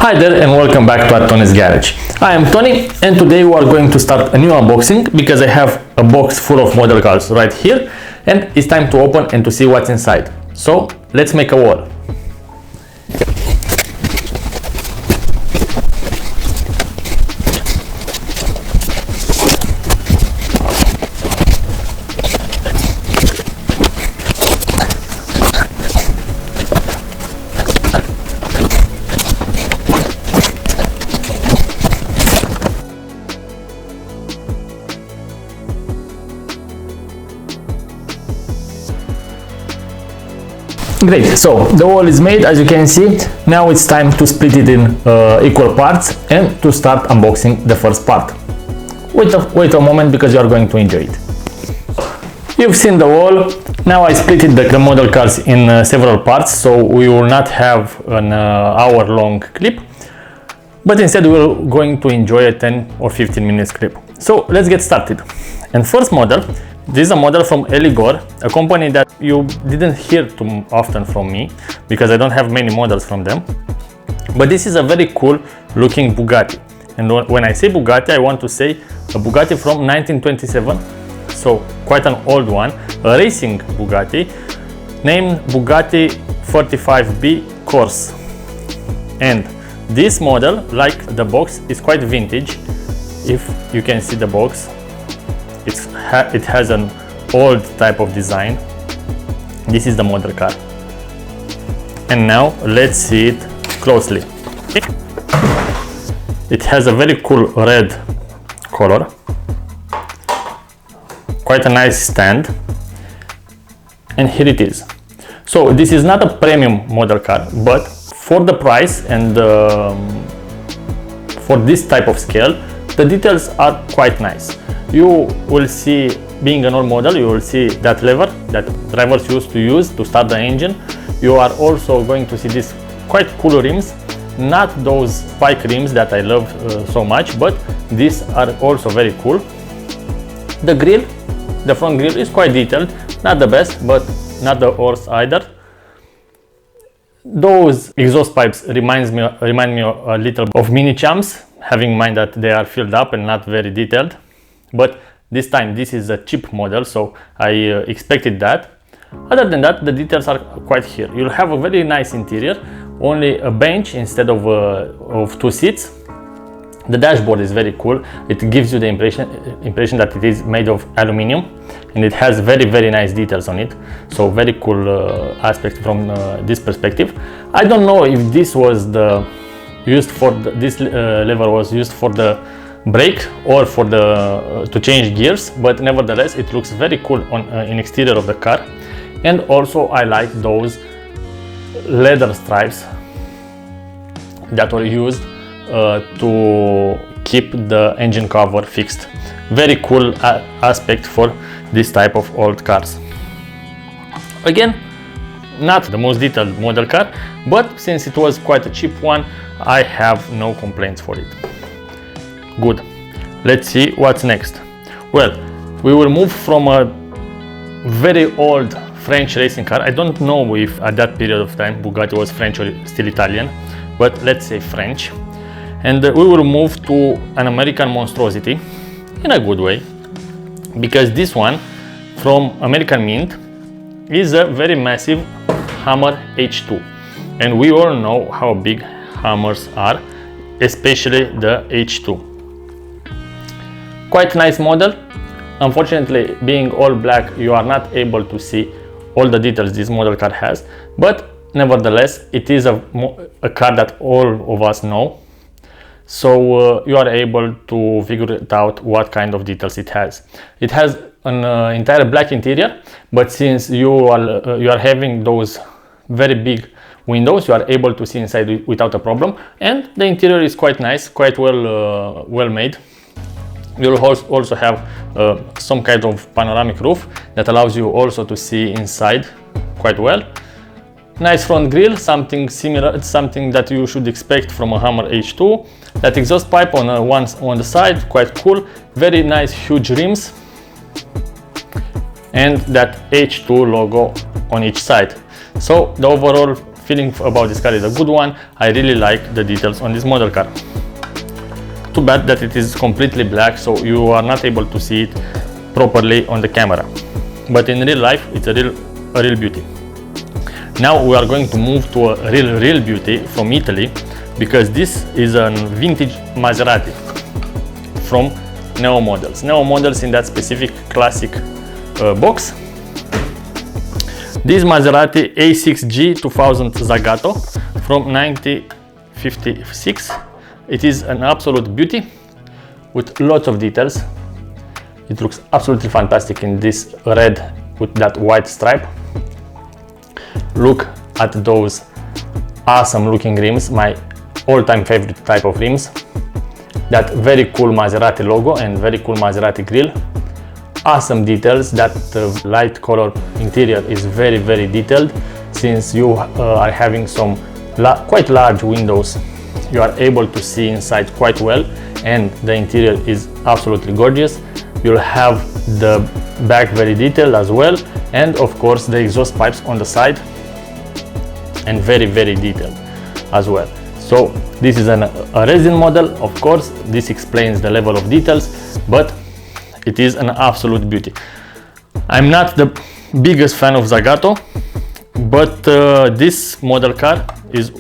Hi there and welcome back to Toni's Garage. I am Tony and today we are going to start a new unboxing because I have a box full of model cars right here and it's time to open and to see what's inside. So let's make a wall. Great, so the wall is made, as you can see. Now it's time to split it in equal parts and to start unboxing the first part. Wait a moment because you are going to enjoy it. You've seen the wall. Now I split the model cars in several parts, so we will not have an hour-long clip, but instead we're going to enjoy a 10 or 15 minutes clip. So let's get started. And first model. This is a model from Eligor, a company that you didn't hear too often from me because I don't have many models from them. But this is a very cool looking Bugatti. And when I say Bugatti, I want to say a Bugatti from 1927. So quite an old one, a racing Bugatti named Bugatti 45B Corse. And this model, like the box, is quite vintage. If you can see the box, it has an old type of design. This is the model car. And now let's see it closely. It has a very cool red color. Quite a nice stand. And here it is. So this is not a premium model car, but for the price and for this type of scale, the details are quite nice. You will see, being an old model, you will see that lever that drivers used to use to start the engine. You are also going to see these quite cool rims, not those spike rims that I love so much, but these are also very cool. The grille, the front grille is quite detailed, not the best, but not the worst either. Those exhaust pipes remind me a little of mini champs, having in mind that they are filled up and not very detailed. But this time this is a cheap model, so I expected that. Other than that, the details are quite here. You'll have a very nice interior, only a bench instead of two seats. The dashboard is very cool. It gives you the impression that it is made of aluminium, and it has very nice details on it. So very cool aspect from this perspective. I don't know if this was this lever was used for the brake or for to change gears, but nevertheless it looks very cool on in exterior of the car. And also I like those leather stripes that were used to keep the engine cover fixed. Very cool aspect for this type of old cars. Again, not the most detailed model car, but since it was quite a cheap one, I have no complaints for it. Good. Let's see what's next. Well, we will move from a very old French racing car. I don't know if at that period of time Bugatti was French or still Italian, but let's say French. And we will move to an American monstrosity in a good way, because this one from American Mint is a very massive Hammer H2. And we all know how big Hammers are, especially the H2. Quite nice model. Unfortunately, being all black, you are not able to see all the details this model car has, but nevertheless it is a car that all of us know, so you are able to figure it out what kind of details it has. It has an entire black interior, but since you are having those very big windows, you are able to see inside without a problem, and the interior is quite nice, quite well made. You'll also have some kind of panoramic roof that allows you also to see inside quite well. Nice front grille, something similar, something that you should expect from a Hammer H2. That exhaust pipe on the side, quite cool. Very nice huge rims, and that H2 logo on each side. So the overall feeling about this car is a good one. I really like the details on this model car. Too bad that it is completely black, so you are not able to see it properly on the camera. But in real life, it's a real beauty. Now we are going to move to a real beauty from Italy, because this is a vintage Maserati from Neo Models. Neo Models in that specific classic box. This Maserati A6G 2000 Zagato from 1956. It is an absolute beauty with lots of details. It looks absolutely fantastic in this red with that white stripe. Look at those awesome looking rims, my all-time favorite type of rims. That very cool Maserati logo and very cool Maserati grille. Awesome details. That light color interior is very detailed. Since you are having some quite large windows, you are able to see inside quite well, and the interior is absolutely gorgeous. You'll have the back very detailed as well, and of course the exhaust pipes on the side, and very detailed as well. So this is a resin model. Of course, this explains the level of details, but it is an absolute beauty. I'm not the biggest fan of Zagato, but this model car is,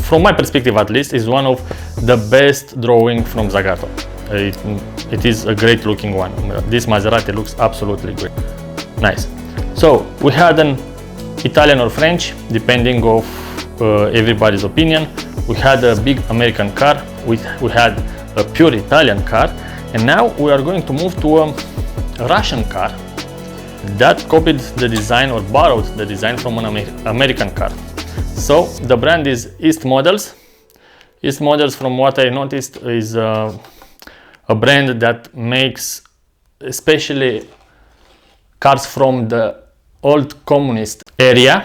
from my perspective at least, is one of the best drawing from Zagato. It is a great looking one. This Maserati looks absolutely great. Nice. So we had an Italian or French, depending of everybody's opinion. We had a big American car, we had a pure Italian car, and now we are going to move to a Russian car that copied the design or borrowed the design from an American car. So the brand is East Models. East Models, from what I noticed, is a brand that makes especially cars from the old communist area.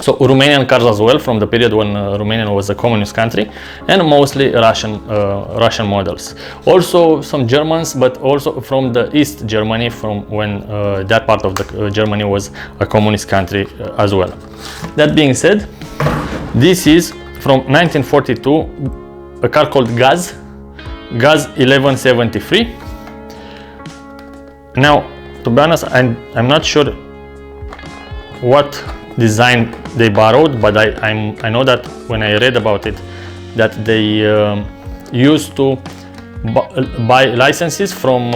So Romanian cars as well, from the period when Romania was a communist country, and mostly Russian models. Also some Germans, but also from the East Germany, from when that part of the Germany was a communist country as well. That being said, this is from 1942, a car called Gaz 1173. Now, to be honest, I'm not sure what design they borrowed, but I know that when I read about it, that they used to buy licenses from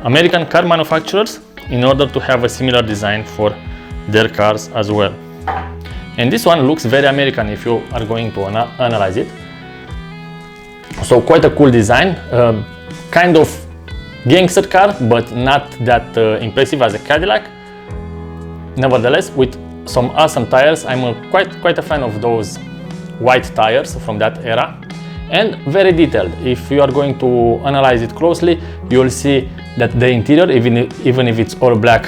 American car manufacturers in order to have a similar design for their cars as well. And this one looks very American if you are going to analyze it. So quite a cool design, kind of gangster car, but not that impressive as a Cadillac. Nevertheless, with some awesome tires. I'm quite a fan of those white tires from that era, and very detailed. If you are going to analyze it closely, you will see that the interior, even if it's all black,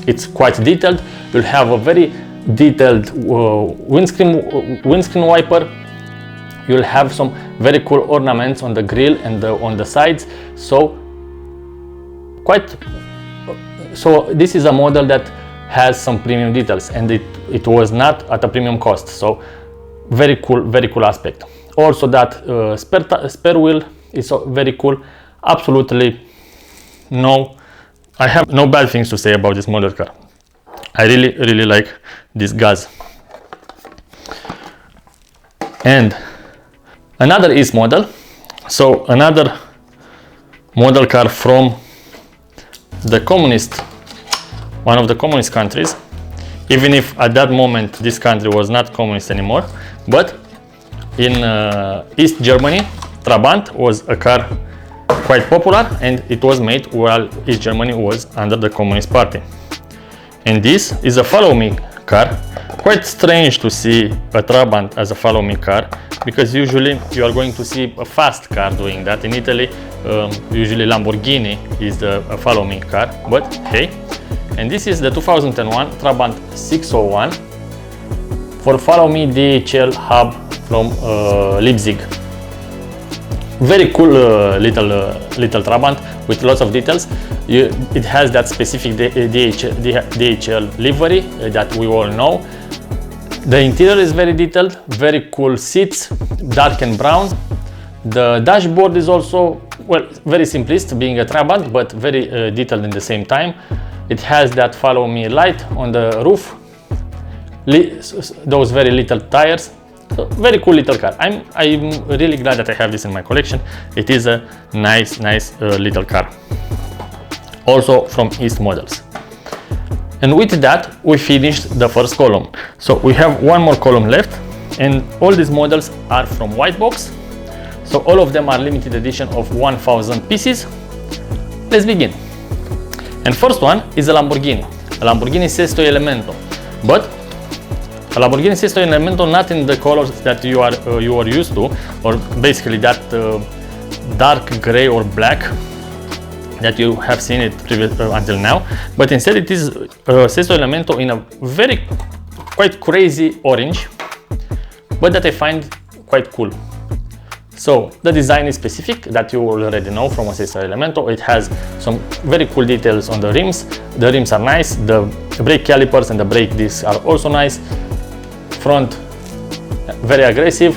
it's quite detailed. You'll have a very detailed windscreen wiper. You'll have some very cool ornaments on the grille and on the sides. So this is a model that has some premium details, and it was not at a premium cost. So very cool aspect. Also that spare wheel is very cool. Absolutely I have no bad things to say about this model car. I really like this Gaz. And another East model, so another model car from one of the communist countries, even if at that moment this country was not communist anymore. But in East Germany, Trabant was a car quite popular, and it was made while East Germany was under the Communist Party. And this is a follow me car. Quite strange to see a Trabant as a follow me car, because usually you are going to see a fast car doing that. In Italy, usually Lamborghini is a follow me car, but hey. And this is the 2001 Trabant 601 for follow me DHL Hub from Leipzig. Very cool little Trabant with lots of details. It has that specific DHL livery that we all know. The interior is very detailed, very cool seats, dark and brown. The dashboard is also, well, very simplist, being a Trabant, but very detailed in the same time. It has that follow me light on the roof, those very little tires. So very cool little car. I'm really glad that I have this in my collection. It is a nice little car. Also from East models. And with that, we finished the first column. So we have one more column left, and all these models are from white box. So all of them are limited edition of 1000 pieces. Let's begin. And first one is a Lamborghini Sesto Elemento, but a Lamborghini Sesto Elemento not in the colors that you are used to, or basically that dark gray or black that you have seen it until now, but instead it is Sesto Elemento in a very quite crazy orange, but that I find quite cool. So the design is specific, that you already know from a Sesto Elemento. It has some very cool details on the rims. The rims are nice, the brake calipers and the brake discs are also nice. Front very aggressive,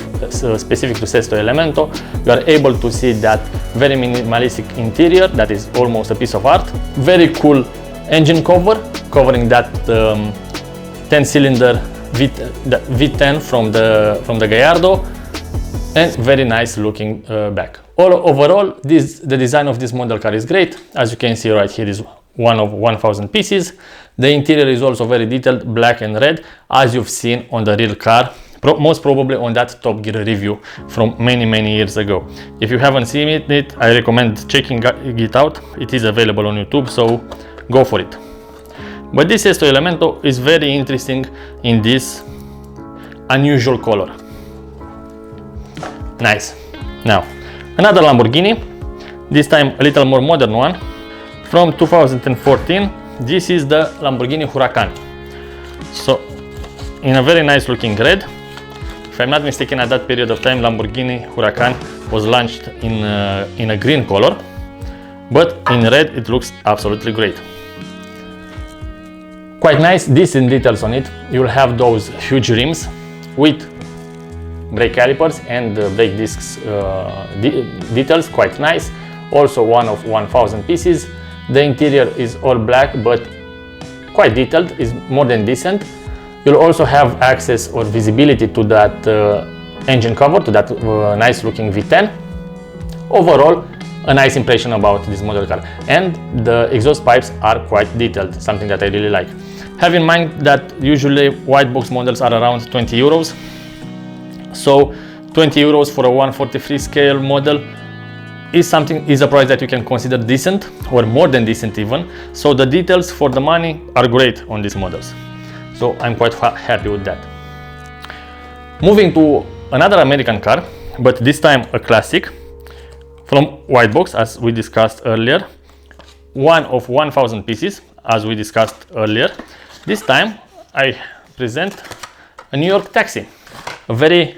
specific to Sesto Elemento. You are able to see that very minimalistic interior that is almost a piece of art. Very cool engine cover, covering that 10-cylinder V10 from the Gallardo, and very nice looking back. Overall, the design of this model car is great. As you can see right here is one of 1000 pieces. The interior is also very detailed, black and red, as you've seen on the real car, most probably on that Top Gear review from many years ago. If you haven't seen it, I recommend checking it out. It is available on YouTube, so go for it. But this Sesto Elemento is very interesting in this unusual color. Nice. Now, another Lamborghini, this time a little more modern one, from 2014. This is the Lamborghini Huracan. So, in a very nice looking red. If I'm not mistaken, at that period of time, Lamborghini Huracan was launched in a green color, but in red it looks absolutely great. Quite nice, decent details on it. You'll have those huge rims with brake calipers and brake discs details, quite nice. Also one of 1000 pieces. The interior is all black, but quite detailed, is more than decent. You'll also have access or visibility to that engine cover, to that nice looking V10. Overall, a nice impression about this model car. And the exhaust pipes are quite detailed, something that I really like. Have in mind that usually white box models are around 20 euros. So 20 euros for a 1/43 scale model is a price that you can consider decent, or more than decent even. So the details for the money are great on these models. So I'm quite happy with that. Moving to another American car, but this time a classic from white box, as we discussed earlier. One of 1000 pieces, as we discussed earlier. This time I present a New York taxi, a very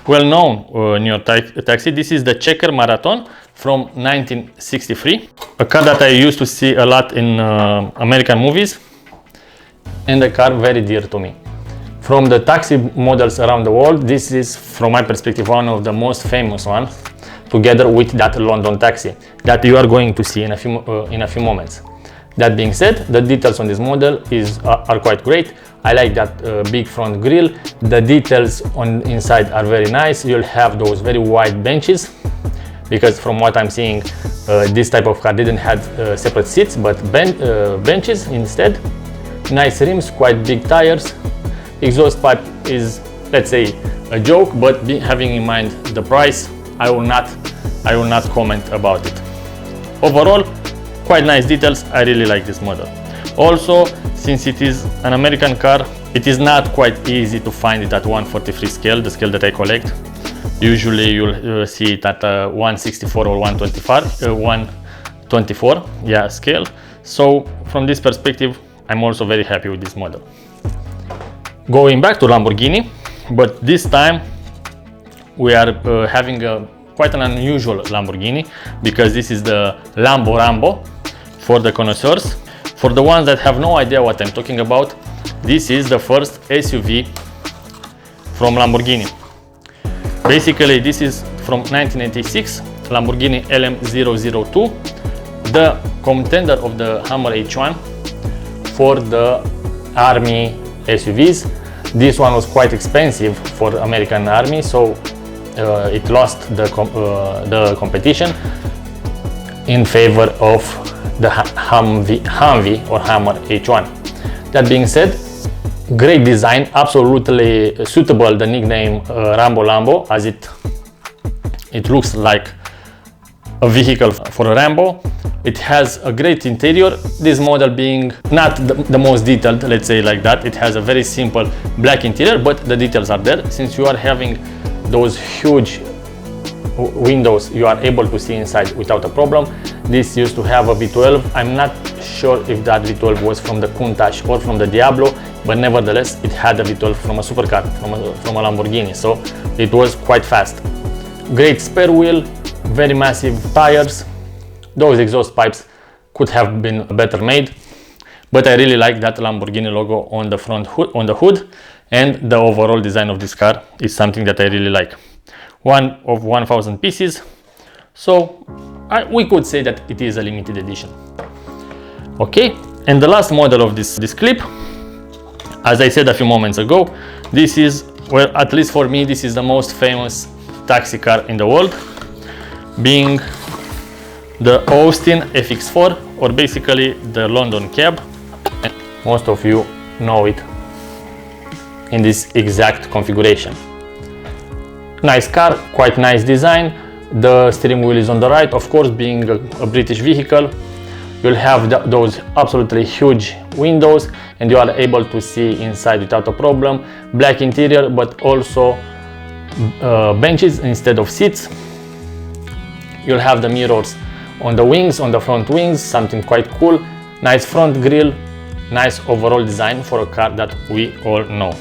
well-known New York taxi. This is the Checker Marathon from 1963, a car that I used to see a lot in American movies, and a car very dear to me. From the taxi models around the world, this is, from my perspective, one of the most famous ones, together with that London taxi that you are going to see in a few moments. That being said, the details on this model are quite great. I like that big front grille. The details on inside are very nice. You'll have those very wide benches, because from what I'm seeing, this type of car didn't have separate seats, but benches instead. Nice rims, quite big tires. Exhaust pipe is, let's say, a joke, but having in mind the price, I will not comment about it. Overall, quite nice details. I really like this model. Also, since it is an American car, it is not quite easy to find it at 1/43 scale, the scale that I collect. Usually you'll see it at 1/64 or 1/24 scale. So from this perspective, I'm also very happy with this model. Going back to Lamborghini, but this time we are having quite an unusual Lamborghini, because this is the Lambo for the connoisseurs. For the ones that have no idea what I'm talking about, this is the first SUV from Lamborghini. Basically, this is from 1986, Lamborghini LM002, the contender of the Hummer H1 for the Army SUVs. This one was quite expensive for American Army, so it lost the competition in favor of the Humvee or Hummer H1. That being said, great design, absolutely suitable, the nickname Rambo Lambo, as it looks like a vehicle for a Rambo. It has a great interior, this model being not the most detailed, let's say like that. It has a very simple black interior, but the details are there. Since you are having those huge windows, you are able to see inside without a problem. This used to have a V12. I'm not sure if that V12 was from the Countach or from the Diablo, but nevertheless it had a V12 from a supercar, from a Lamborghini, so it was quite fast. Great spare wheel, very massive tires. Those exhaust pipes could have been better made, but I really like that Lamborghini logo on the front hood, on the hood, and the overall design of this car is something that I really like. One of 1000 pieces, so we could say that it is a limited edition. Okay, and the last model of this clip, as I said a few moments ago, this is, well, at least for me, this is the most famous taxi car in the world, being the Austin FX4, or basically the London cab. Most of you know it in this exact configuration. Nice car, quite nice design. The steering wheel is on the right, of course, being a British vehicle. You'll have those absolutely huge windows and you are able to see inside without a problem. Black interior, but also benches instead of seats. You'll have the mirrors on the wings, on the front wings, something quite cool. Nice front grille, nice overall design for a car that we all know.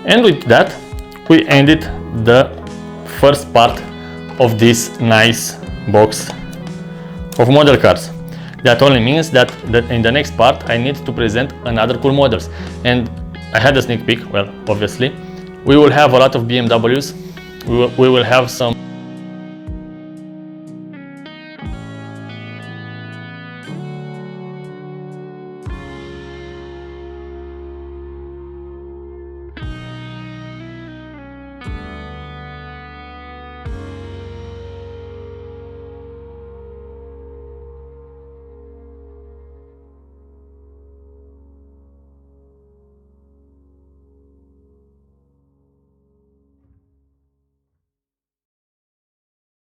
And with that, we ended the first part of this nice box of model cars. That only means that in the next part I need to present another cool models. And I had a sneak peek, well, obviously. We will have a lot of BMWs, we will have some